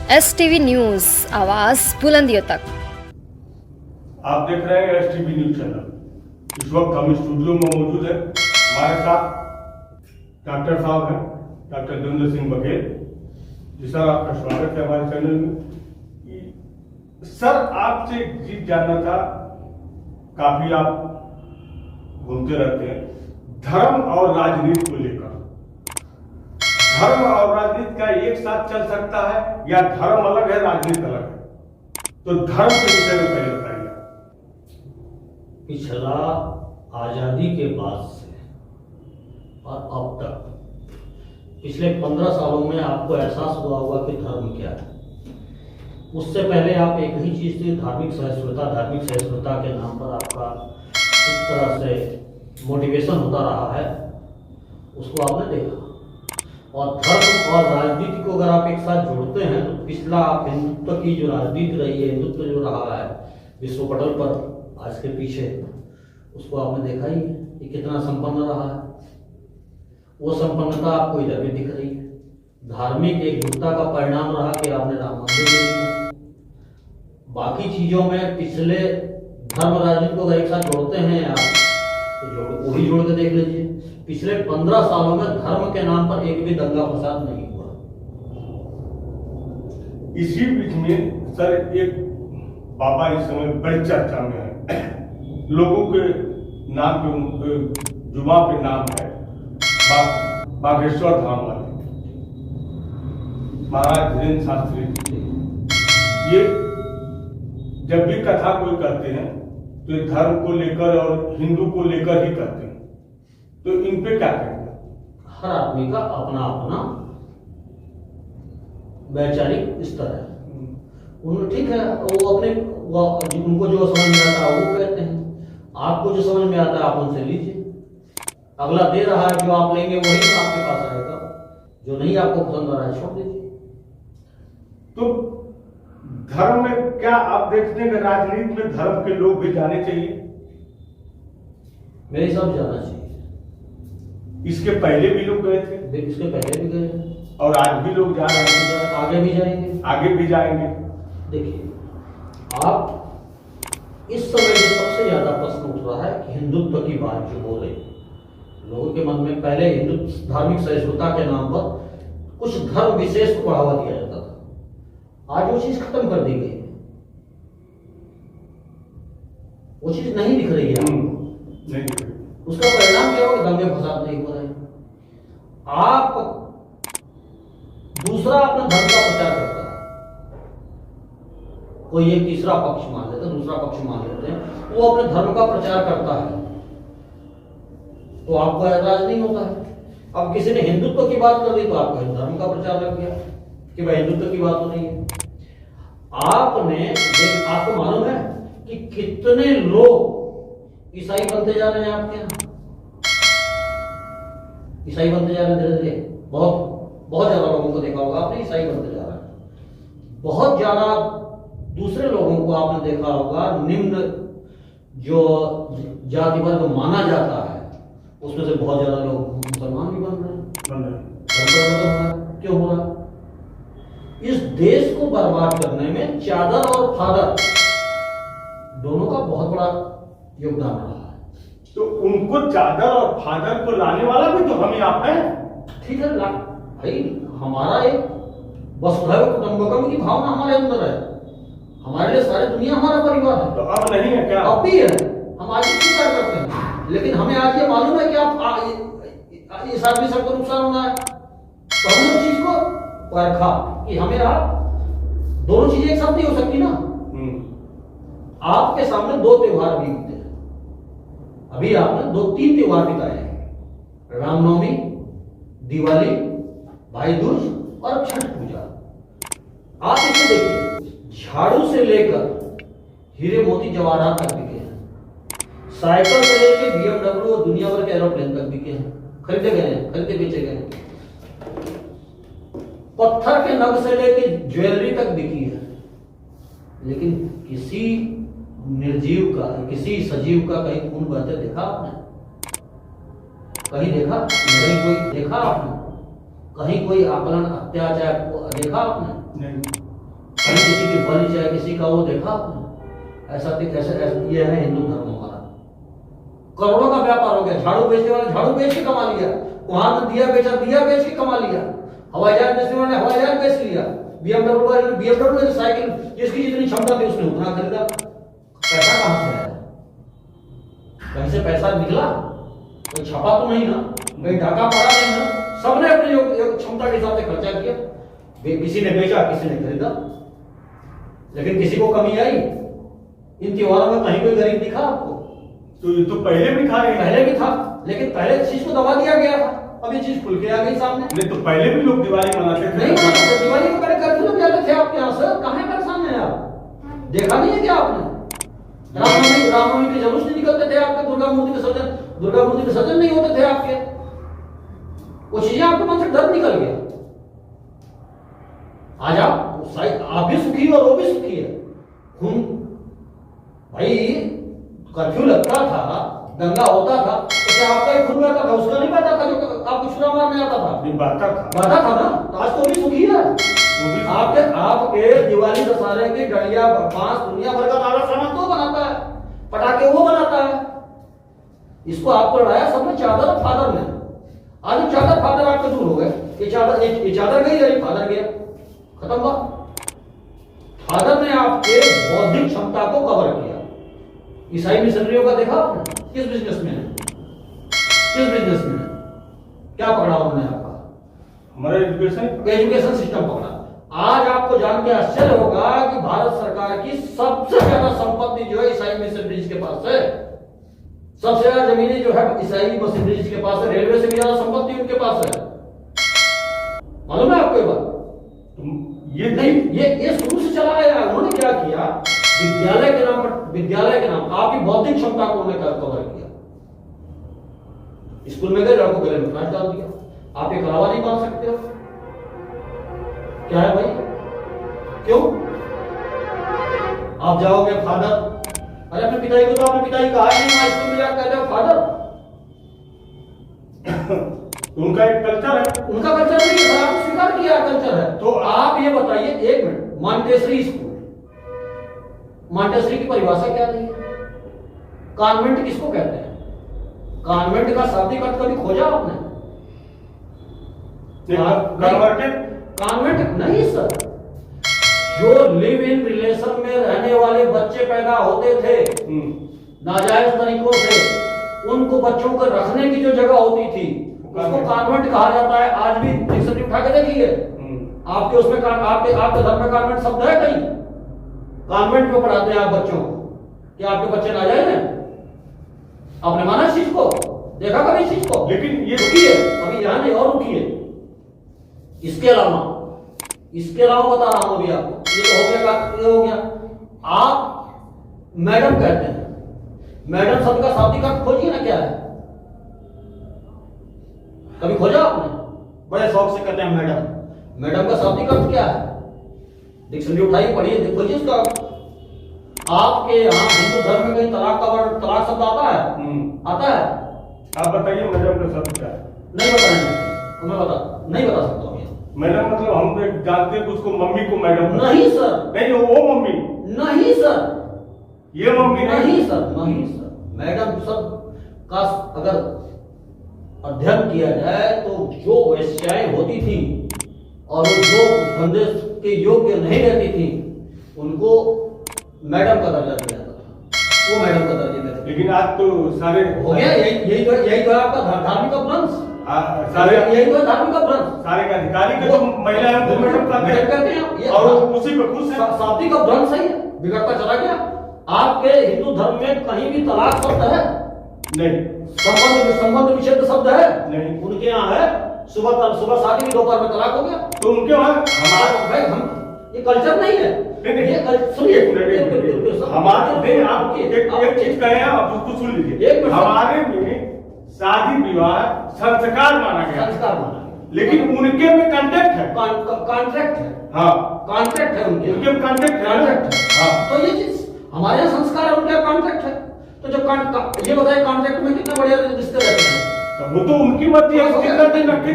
STV news, आवाज बुलंदियों तक। आप देख रहे हैं STV न्यूज चैनल। इस वक्त हम स्टूडियो में मौजूद हैं। हमारे साथ डॉक्टर साहब हैं, डॉक्टर देवेंद्र सिंह बघेल जी। सर, आपका स्वागत है हमारे चैनल में। सर, आपसे एक चीज जानना था, काफी आप घूमते रहते हैं धर्म और राजनीति को लेकर। धर्म और राजनीति का एक साथ चल सकता है या धर्म अलग है राजनीति अलग है? तो धर्म के विषय में पहले बताइए। पिछला आजादी के बाद से और अब तक पिछले 15 सालों में आपको एहसास हुआ होगा कि धर्म क्या है। उससे पहले आप एक ही चीज थी, धार्मिक सहिष्णुता के नाम पर आपका इस तरह से मोटिवेशन होता रहा है, उसको आपने देखा। और धर्म और राजनीति को अगर आप एक साथ जोड़ते हैं तो पिछला आप हिंदुत्व की जो राजनीति रही है, हिंदुत्व जो रहा है विश्व पटल पर आज के पीछे, उसको आपने देखा ही है कि कितना संपन्न रहा है। वो संपन्नता आपको इधर भी दिख रही है। धार्मिक एकजुटता का परिणाम रहा कि आपने राम मंदिर ले लिया। बाकी चीजों में पिछले धर्म राजनीति को अगर एक साथ जोड़ते हैं आप तो वही जोड़ के देख लीजिए। पिछले 15 सालों में धर्म के नाम पर एक भी दंगा फसाद नहीं हुआ। इसी बीच में सर एक बाबा इस समय बड़ी चर्चा में है, लोगों के नाम पे जुबा पे नाम है बागेश्वर धाम वाले महाराज धीरेन्द्र शास्त्री जी। ये जब भी कथा कोई करते हैं तो ये धर्म को लेकर और हिंदू को लेकर ही करते हैं, तो इन पे क्या करेंगे? हर आदमी का अपना अपना वैचारिक स्तर है। उन्हें ठीक है, वो अपने उनको जो समझ में आता है वो कहते हैं। आपको जो समझ में आता है आप उनसे लीजिए। अगला दे रहा है, जो आप लेंगे वही आपके पास आएगा। जो नहीं आपको पसंद आ रहा है छोड़ दीजिए। तो धर्म में क्या आप देखते हैं कि राजनीति में धर्म के लोग भी जाने चाहिए? मेरे हिसाब से जाना चाहिए। इसके पहले भी लोग गए थे, इसके पहले भी गए और आज भी लोग जा रहे हैं, आगे भी जाएंगे, आगे भी जाएंगे। देखिए, आप इस समय जो सबसे ज्यादा प्रश्न उठ रहा है कि हिंदुत्व की बात जो हो रही है, लोगों के मन में पहले हिंदुत्व धार्मिक सहिष्णुता के नाम पर कुछ धर्म विशेष को बढ़ावा दिया जाता था। आज वो चीज खत्म कर दी गई है। वो चीज नहीं दिख रही है आपको। नहीं दिख रही। उसका परिणाम क्या होगा? दंगे फसाद नहीं हो रहे हैं। आप दूसरा अपना धर्म का प्रचार करता है, कोई एक तीसरा पक्ष मान लेते हैं, दूसरा पक्ष मान लेते हैं, वो अपने धर्म का प्रचार करता है तो आपको ऐतराज नहीं होता है। अब किसी ने हिंदुत्व की बात कर दी तो आपको धर्म का प्रचार लग गया कि भाई हिंदुत्व की बात हो रही है। आपको मालूम है कि कितने लोग ईसाई बनते जा रहे हैं आपके यहाँ? ईसाई बनते जा रहे हैं धीरे धीरे। बहुत ज्यादा लोगों को देखा होगा आपने, ईसाई बनते जा रहे हैं। बहुत ज्यादा दूसरे लोगों को आपने देखा होगा, निम्न जो जाति वर्ग माना जाता है उसमें से बहुत ज्यादा लोग मुसलमान भी बन रहे हैं। क्यों हो रहा? इस देश को बर्बाद करने में चादर और फादर दोनों का बहुत बड़ा योगदान रहा है। तो उनको चादर और फादर को लाने वाला भी तो हम आप हैं। ठीक है भाई, हमारा एक वसुधैव कुटुंबकम की भावना हमारे अंदर है। हमारे लिए सारी दुनिया हमारा परिवार है। तो अब नहीं है क्या? अब भी है। हम आज भी स्वीकार करते हैं, लेकिन हमें आज ये मालूम है कि आप इस आदमी सबको नुकसान होना है, तो हमने उस चीज को परखा कि हमें आप दोनों चीजें एक साथ नहीं हो सकती ना। आपके सामने 2 त्योहार भी होते हैं। अभी आपने 2-3 त्योहार बिताए हैं, रामनवमी, दिवाली, भाई दूज और छठ पूजा। आप इसे देखिए, झाड़ू से लेकर हीरे मोती जवाहरात तक बिके हैं। साइकिल से लेकर BMW और दुनिया भर के एरोप्लेन तक बिके हैं, खरीदे गए हैं, खरीदे बेचे गए हैं। पत्थर के नग से लेकर ज्वेलरी तक बिकी है, लेकिन किसी निर्जीव का, किसी सजीव का कहीं खून बहते देखा आपने? कहीं देखा? कहीं कोई देखा आपने? कहीं कोई आकलन अत्याचार को देखा आपने? नहीं। कहीं किसी की बलि चाहे किसी का वो देखा आपने? ये है हिंदू धर्म हमारा। करोड़ों का व्यापार हो गया। झाड़ू बेचने वाले झाड़ू बेच के कमा लिया, वहां दिया बेचा दिया बेच के कमा लिया, हवाई जहाज बेचने वाले हवाई जहाज बेच लिया, बीएमडब्ल्यू साइकिल जिसकी जितनी क्षमता थी उसने उतना खरीदा। पैसा कहां से आया? कहीं से पैसा निकला? कोई छपा तो नहीं ना, कहीं ढाका पड़ा नहीं ना, सबने अपनी क्षमता के हिसाब से खर्चा किया। किसी ने बेचा, किसी ने खरीदा, लेकिन किसी को कमी आई? इन त्योहारों में कहीं कोई गरीब दिखा आपको? तो ये तो पहले भी था, पहले भी था, लेकिन पहले इस चीज को दबा दिया गया था, अब ये चीज खुल के आ गई सामने। नहीं तो पहले भी लोग दिवाली मनाते थे। नहीं मनाते, दिवाली को पहले कर्फ्यू लग जाते थे आपके यहाँ से। कहाँ परेशान है आप? देखा नहीं है क्या आपने? रामनवमी के जुलूस नहीं निकलते थे आपके? दुर्गा मूर्ति विसर्जन नहीं होते थे आपके? वो चीजें आपके मन से डर निकल गया। आज आप भी सुखी हो और वो भी सुखी है। भाई कर्फ्यू लगता था, दंगा होता था, तो क्या आपका ही खून बहता था? उसका नहीं बहता था जो आपको छुरा मारने आता था? नहीं बहता था ना। तो आज तो भी सुखी है। आपके दिवाली दशहरे की डलिया बांस दुनिया भर का सारा सामान तो बनाता है, पटाखे वो बनाता है। इसको आपको लड़ाया सबने चादर और फादर ने। आज चादर फादर आपके दूर हो गए। ये चादर गई, ये फादर गया, खत्म हुआ। फादर ने आपके बौद्धिक क्षमता को कवर किया। ईसाई मिशनरियों का देखा आपने? किस बिजनेस में है? क्या पकड़ा उन्होंने आपका? हमारा एजुकेशन सिस्टम पकड़ा। आज आपको जान के आश्चर्य होगा कि भारत सरकार की सबसे ज्यादा संपत्ति जो है ईसाई मिशनरीज के पास है। सबसे ज्यादा जमीनें जो है ईसाई मिशनरीज के पास है। रेलवे से भी ज्यादा संपत्ति उनके पास है। मालूम है आपको ये बात? ये नहीं, ये शुरू से चला आया। उन्होंने क्या किया? विद्यालय के नाम आपकी बौद्धिक क्षमता को उन्होंने कवर किया। स्कूल में गए, लड़कों गले में फांस डाल दिया। आप ये कलावा नहीं बांध सकते हो? क्या है भाई? क्यों? आप जाओगे फादर, अरे अपने पिताजी को तो आपने पिताजी कहा ही नहीं, स्कूल में जाकर कहते हो फादर। उनका एक कल्चर है। उनका कल्चर नहीं है, आपने स्वीकार किया कल्चर है। तो आप ये बताइए, एक मिनट, मॉन्टेसरी स्कूल, मॉन्टेसरी की परिभाषा क्या रही है? कॉन्वेंट किसको कहते हैं? कॉन्वेंट का शाब्दिक अर्थ कभी खोजा आपने? कॉन्वेंट नहीं सर। जो लिव इन रिलेशन में रहने वाले बच्चे पैदा होते थे नाजायज तरीकों से, उनको बच्चों को रखने की जो जगह होती थी उसको कॉन्वेंट कहा जाता है। आज भी डिक्शनरी उठा के देखिए, आपके उसमें आपके धर्म में कॉन्वेंट शब्द है कहीं? कॉन्वेंट में पढ़ाते हैं आप बच्चों को। क्या आपके बच्चे नाजायज हैं? आपने माना इस चीज को? देखा कभी इस चीज को? लेकिन ये रुकिए, अभी यहां नहीं और रुकिए। इसके अलावा बता रहा हूं अभी आपको। ये तो हो गया। आप मैडम कहते हैं, मैडम शब्द का शाब्दिक अर्थ खोजिए ना, क्या है? कभी खोजा आपने? बड़े शौक से कहते हैं मैडम का शाब्दिक अर्थ क्या है? डिक्शनरी उठाइए, पढ़िए, खोजिए उसका। आपके यहाँ हिंदू धर्म में कहीं तलाक शब्द आता है? आता है? आप बताइए मैडम का शब्द क्या है? नहीं बताएंगे तो मैं नहीं बता सकता हूँ। मैडम मतलब हम जानते हैं कि उसको मम्मी को मैडम नहीं सर। नहीं, वो मम्मी नहीं सर। ये मम्मी नहीं सर। मैडम शब्द का अगर अध्ययन किया जाए तो जो वेश्याएं होती थी और जो धंधे के योग्य नहीं रहती थी उनको मैडम का दर्जा दिया जाता था। वो मैडम का दर्जा देते थे। लेकिन आज तो सारे हो गया। यही तो आपका धार्मिक अपभ्रंश। सारे यही तो धार्मिक अपभ्रंश। सारे का अधिकारी का जो महिला है वो मैडम कहते हैं और उसी पे खुश है। शाब्दिक अपभ्रंश है, बिगड़ता चला गया। आपके हिंदू धर्म में कहीं भी तलाक शब्द है? नहीं। संबंध विच्छेद शब्द है? नहीं। उनके यहाँ है, सुबह शादी की, दोपहर में तलाक हो गया। तो उनके वहां हमारा ये कल्चर नहीं है। सुनिए, हमारे आप एक चीज कहे, आप उसको सुन लीजिए। हमारे में शादी विवाह संस्कार माना गया, लेकिन उनके में कॉन्ट्रैक्ट है। हाँ, कॉन्ट्रैक्ट है उनके में कॉन्ट्रैक्ट है। हाँ, तो ये चीज हमारे यहाँ संस्कार है, उनके कॉन्ट्रैक्ट है। तो जब ये बताइए कॉन्ट्रैक्ट में कितने बढ़िया रिश्ते रहते हैं? वो तो उनकी मर्जी है, कितना दिन रखी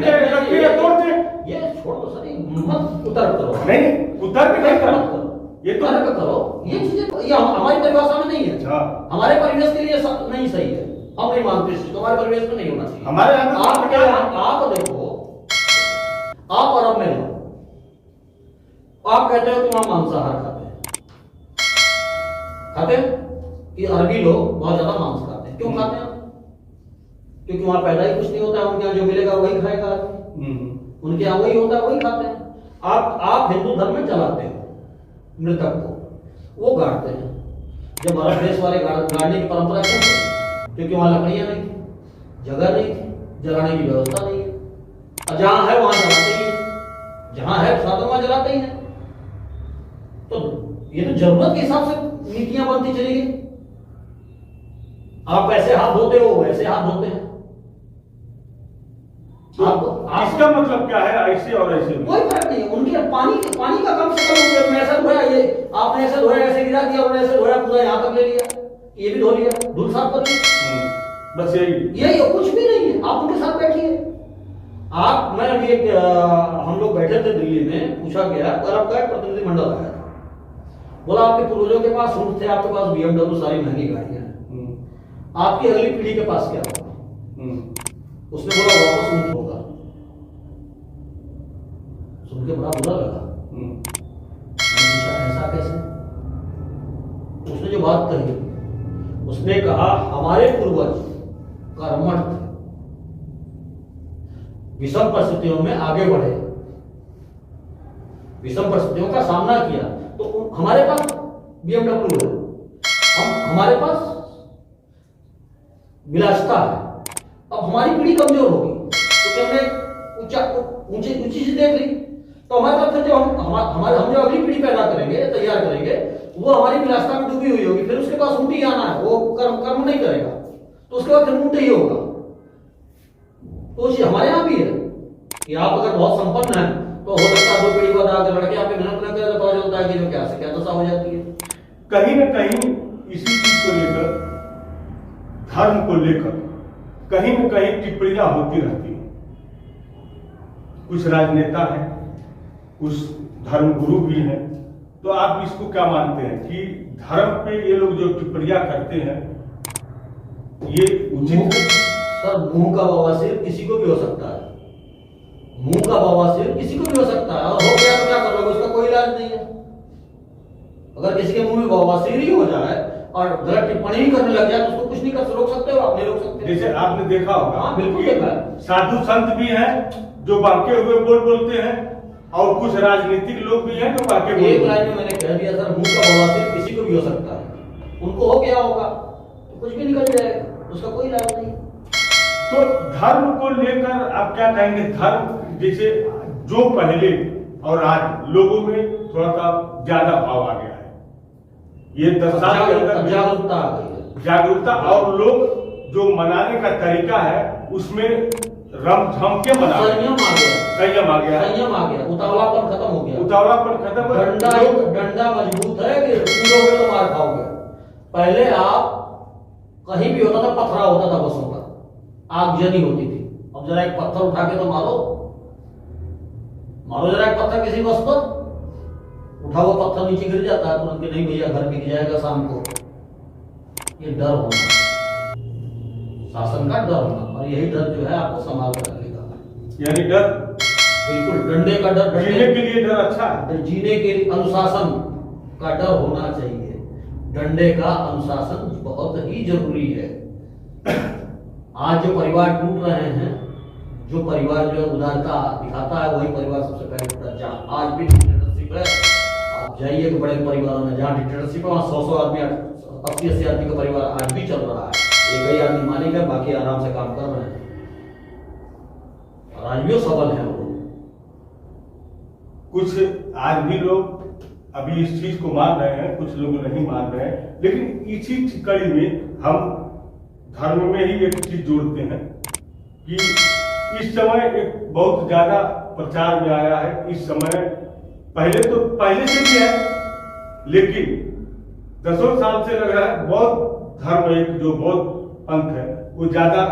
है तोड़ दे। ये छोड़ दो सर, मत उतर करो। नहीं, उतर के नहीं करो। ये तो तो करो, ये चीजें ये हमारी परिभाषा में नहीं है। हाँ। हमारे परिवेश के लिए नहीं सही है, हम नहीं मानते इस चीज को, हमारे परिवेश में नहीं होना चाहिए। हमारे यहाँ आप देखो, आप अरब में हो, आप कहते हो कि वहां मांसाहार खाते हैं कि अरबी लोग बहुत ज्यादा मांस खाते हैं। क्यों खाते हैं? क्योंकि वहां पैदा ही कुछ नहीं होता है, उनके यहाँ जो मिलेगा वही खाएगा आदमी, उनके यहाँ वही होता है वही खाते हैं। आप हिंदू धर्म में जलाते हो मृतक को, वो गाड़ते हैं। जब अरब देश वाले गाड़ने की परंपरा क्यों है? क्योंकि वहां लकड़ियां नहीं थी, जगह नहीं थी, जलाने की व्यवस्था नहीं है, और जहां है वहां जलाते ही है, जहां है साधु वहां जलाते ही है। तो ये तो जरूरत के हिसाब से नीतियां बनती चली गई। आप ऐसे हाथ धोते हो, वैसे हाथ धोते हैं। इसका मतलब क्या है ऐसे और ऐसे? कोई फर्क नहीं है। उनके पानी का कम से कम उपयोग में ऐसा धोया, ये आपने ऐसे धोया, ऐसे गिरा दिया, उन्होंने ऐसे धोया, पूरा यहाँ तक ले लिया, ये भी धो लिया, धूल साफ कर लिया, बस यही कुछ भी नहीं है। आप उनके साथ बैठिए। मैं अभी हम लोग बैठे थे दिल्ली में, पूछा गया, अरब का एक प्रतिनिधि मंडल आया था, बोला आपके पूर्वजों के पास ऊंट थे, आपके पास BMW सारी महंगी गाड़ियां हैं, आपकी अगली पीढ़ी के पास क्या होगा? उसने बोला वापस ऊंट होगा। सुन के बड़ा बुरा लगा। मैंने पूछा ऐसा कैसे? उसने जो बात कही, उसने कहा हमारे पूर्वज कर्मठ थे, विषम परिस्थितियों में आगे बढ़े, विषम परिस्थितियों का सामना किया, तो हमारे पास BMW है, हमारे पास विलासिता है। अब हमारी पीढ़ी कमजोर होगी क्योंकि हमने ऊंची चीज देख ली, तो हमारे पास फिर जो हम जो अगली पीढ़ी पैदा करेंगे, तैयार करेंगे, वो हमारी विलासिता में डूबी हुई होगी। फिर उसके पास ऊंट ही आना है, वो कर्म नहीं करेगा, तो उसके बाद फिर ऊंट ही होगा। तो चीज हमारे यहाँ भी है कि आप अगर बहुत संपन्न हैं तो हो सकता है 2 पीढ़ी बाद आगे लड़के आपके मेहनत न करें तो पता चलता है कि जो क्या से क्या दशा हो जाती है। कहीं ना कहीं इसी चीज को लेकर, धर्म को लेकर कहीं न कहीं टिप्पणियां होती रहती हैं। कुछ राजनेता हैं, कुछ धर्मगुरु भी हैं, तो आप इसको क्या मानते हैं कि धर्म पे ये लोग जो टिप्पणियां करते हैं ये उचित है? सर, मुंह का बवासीर किसी को भी हो सकता है, मुंह का बवासीर किसी को भी हो सकता है, और हो गया तो क्या करोगे? उसका कोई इलाज नहीं है। अगर किसी के मुंह में बवासीर ही हो जाए और गलत टिप्पणी ही करने लग जाए तो उसको कुछ नहीं कर रोक सकते हो, आप नहीं रोक सकते। जैसे आपने देखा होगा, हाँ बिल्कुल देखा है, साधु संत भी हैं जो बांके हुए बोलते हैं, और कुछ राजनीतिक लोग भी हैं जो बांके एक लाइन में मैंने कह दिया सर, मुंह का बवासीर किसी को भी हो सकता है, उनको हो गया होगा तो कुछ भी निकल जाएगा, उसका कोई इलाज नहीं। तो धर्म को लेकर आप क्या कहेंगे? धर्म जैसे जो पहले और आज लोगों में थोड़ा सा ज्यादा भाव आ गया है, ये 10 साल के अंदर जागरूकता आ गई है, जागरूकता, और लोग जो मनाने का तरीका है उसमें रम झम के मना, संयम आ गया, संयम आ गया, संयम आ गया, उतावलापन खत्म हो गया, उतावलापन खत्म हो गया। डंडा मजबूत है कि कूदोगे तो मार खाओगे। पहले आप कहीं भी होता था, पथरा होता था बसों का, आगजनी होती थी। अब जरा एक पत्थर उठा के तो मारो जरा एक पत्थर किसी बस पर, उठा हुआ पत्थर नीचे गिर जाता है तुरंत, नहीं भैया घर बिक जाएगा शाम को। ये डर होना, शासन का डर होना, और यही डर जो है आपको संभाल कर रखेगा। यानी डर, बिल्कुल डंडे का डर, जीने के लिए डर अच्छा है, जीने के लिए अनुशासन का डर होना चाहिए। डंडे का अनुशासन बहुत ही जरूरी है। आज जो परिवार टूट रहे हैं, जो परिवार जो उदारता दिखाता है, वही परिवार सबसे पहले टूटा। जहाँ आज भी डिक्टेटरशिप है, आप जाइए तो बड़े परिवारों में जहाँ डिक्टेटरशिप है वहाँ 100 आदमी, 80 आदमी का परिवार आज भी चल रहा है। एक ही आदमी मालिक है, बाकी आराम से काम कर रहे हैं, और आज भी सबल है वो। कुछ आज भी लोग अभी इस चीज को मान रहे हैं, कुछ लोग नहीं मान रहे हैं, लेकिन इसी कड़ी में हम धर्म में ही एक चीज जोड़ते हैं कि इस समय एक बहुत ज्यादा प्रचार में आया है। इस समय पहले से भी है, लेकिन 10 साल से लग रहा है बहुत धर्म, एक जो बहुत पंथ है वो ज्यादा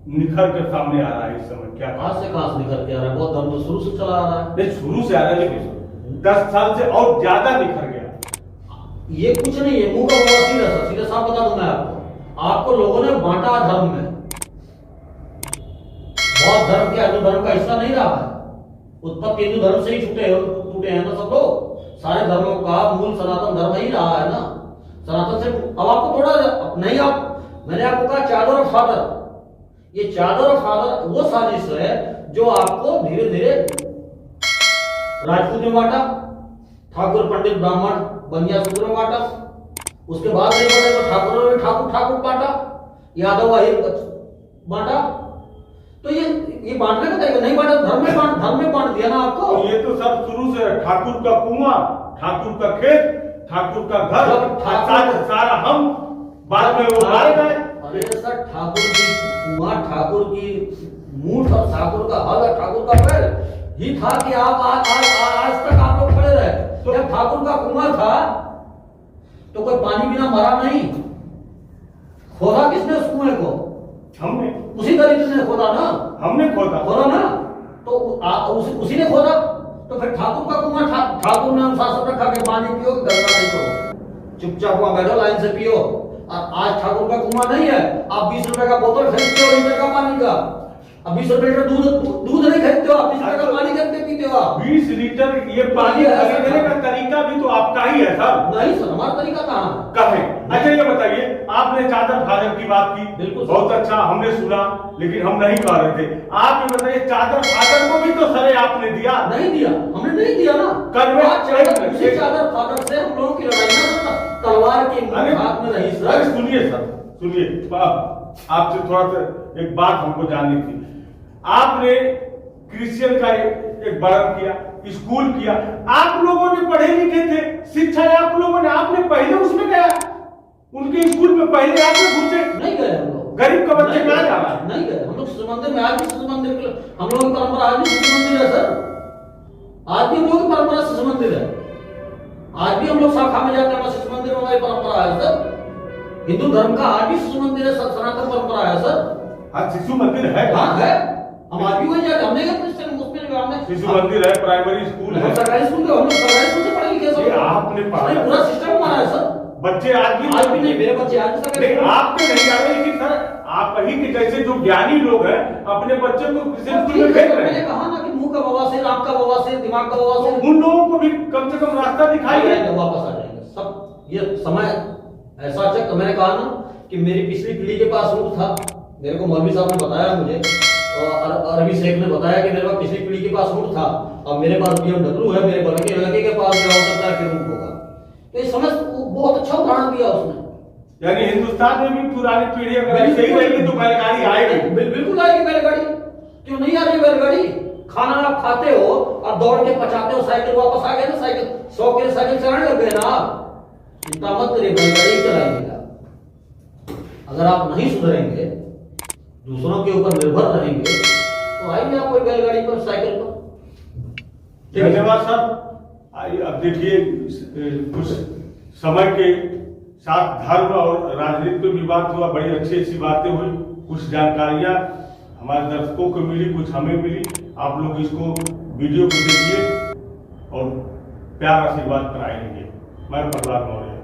निखर कर सामने आ रहा है इस समय। क्या कहां से निखर के आ रहा है? बहुत धर्म तो शुरू से चला आ रहा है। नहीं, शुरू से आ रहा है, लेकिन 10 साल से और ज्यादा निखर गया। ये कुछ नहीं है, मुंह का बवासीर है सर, सीधे साफ बता दूं मैं आपको लोगों ने बांटा धर्म में। बौद्ध धर्म के हिंदू धर्म का हिस्सा नहीं रहा है, उत्पत्ति हिंदू धर्म से ही टूटे हैं ना सब लोग। सारे धर्मों का मूल सनातन धर्म ही रहा है ना, सनातन से। अब आपको थोड़ा नहीं, आप मैंने आपको कहा चादर और फादर, ये चादर और फादर वो साजिश है जो आपको धीरे धीरे राजपूत में बांटा, ठाकुर पंडित ब्राह्मण बनिया शूद्र में बांटा, उसके बाद नहीं बढ़े तो ठाकुरों ने ठाकुर बांटा, यादव अहिर बांटा। तो ये बांटने का तरीका नहीं बांटा, धर्म में बांट दिया ना आपको। तो ये तो सब शुरू से ठाकुर का कुआं, ठाकुर का खेत, ठाकुर का घर, सारा हम बाद में वो मारे गए। अरे सर, ठाकुर की कुआं, ठाकुर की मूठ और ठाकुर का हल और ठाकुर का बैल ही था कि आप आज तक आप लोग खड़े रहे। तो जब ठाकुर का कुआं था तो कोई पानी बिना मरा नहीं। खोदा किसने उस कुएं को? हमने। उसी दलित ने खोदा ना, हमने खोदा ना, तो उसी ने खोदा। तो फिर ठाकुर का कुआं ठाकुर ने अनुशासन रखा कि पानी पियो, गंगा नहीं पियो, चुपचाप वहां बैठो, लाइन से पियो। और आज ठाकुर का कुआं नहीं है, आप 20 रुपए का बोतल खरीदते हो लीटर का पानी का। अब 20 रुपए का दूध नहीं खरीदते हो, 20 रुपए का पानी खरीदते पीते हो आप। 20 लीटर ये पानी खरीदने का तरीका भी तो आपका ही है सर। नहीं सर, हमारा तरीका कहाँ है? अच्छा ये बताइए, आपने चादर फादर की बात की, बिल्कुल बहुत अच्छा, हमने सुना, लेकिन हम नहीं कह रहे थे। आप ये बताइए, चादर फादर को भी तो सरे आपने दिया? नहीं दिया, हमने नहीं दिया ना। उसी चादर फादर से हम लोगों की लड़ाई ना तलवार के हाथ में रही सर। सुनिए सर, सुनिए, आपसे थोड़ा सा एक बात हमको जाननी थी। आपने क्रिश्चियन का एक बरन किया, स्कूल किया, आप लोगों ने पढ़े लिखे थे, शिक्षा आप लोगों ने, आपने पहले उसमें गया, उनके स्कूल में पहले आपने घुसे? नहीं गए हम लोग। गरीब का बच्चे कहाँ जा रहा है? नहीं गए हम लोग। शिशु मंदिर में आज भी शिशु मंदिर, हम लोगों की परंपरा आज भी शिशु मंदिर है सर। आज भी हम लोगों की परंपरा शिशु मंदिर है। आज भी हम लोग शाखा में जाते हैं, शिशु मंदिर में हमारी परंपरा है सर। हिंदू धर्म का आज भी शिशु मंदिर है, सनातन परंपरा है सर। आज शिशु मंदिर है? हाँ है, हम आज भी वही जाते, हमने क्या क्रिश्चियन मुस्लिम हमने शिशु मंदिर है, प्राइमरी स्कूल है, सरकारी स्कूल के, हम लोग सरकारी स्कूल से पढ़े लिखे सब। आपने पढ़ा, पूरा सिस्टम हमारा है सर। बच्चे आज भी नहीं, मेरे बच्चे आज भी नहीं, आपके नहीं जा रहे, लेकिन सर आप ही के जैसे जो ज्ञानी लोग हैं अपने बच्चे को क्रिश्चियन स्कूल में भेज रहे हैं। मैंने कहा ना कि मुंह का बवासीर, आंख का बवासीर, दिमाग का बवासीर, उन लोगों को भी कम से कम रास्ता दिखाइए, वापस आ जाएंगे सब। ये समय ऐसा चक, मैंने कहा ना कि मेरी पिछली पीढ़ी के पास रूप था, मेरे को मौलवी साहब ने बताया, मुझे और अरबी शेख ने बताया कि मेरे पास पिछली पीढ़ी के पास रूप था, और मेरे पास BMW है, मेरे लड़के के पास जो हो सकता है कि रूप होगा। तो ये समझ बहुत अच्छा उदाहरण दिया उसने। यानी हिंदुस्तान में भी पुरानी पीढ़ी अगर ऐसे ही रहेगी तो बैलगाड़ी आएगी। बिल्कुल आएगी बैलगाड़ी, क्यों नहीं आ रही बैलगाड़ी? खाना आप खाते हो और दौड़ के पचाते हो, साइकिल वापस आ गए ना, साइकिल 100 के साइकिल चलाने लग गए ना आप। चिंता मत करिए, बैलगाड़ी चलाएंगे। अगर आप नहीं सुधरेंगे, दूसरों के ऊपर निर्भर रहेंगे, तो आइए आप कोई बैलगाड़ी पर, साइकिल पर। धन्यवाद सर। अब देखिए, कुछ समय के साथ धर्म और राजनीति पे भी बात हुआ, बड़ी अच्छी अच्छी बातें हुई, कुछ जानकारियां हमारे दर्शकों को मिली, कुछ हमें मिली। आप लोग इसको वीडियो को देखिए और प्यार आशीर्वाद कराएंगे। मैं प्रहलाद मौर्य।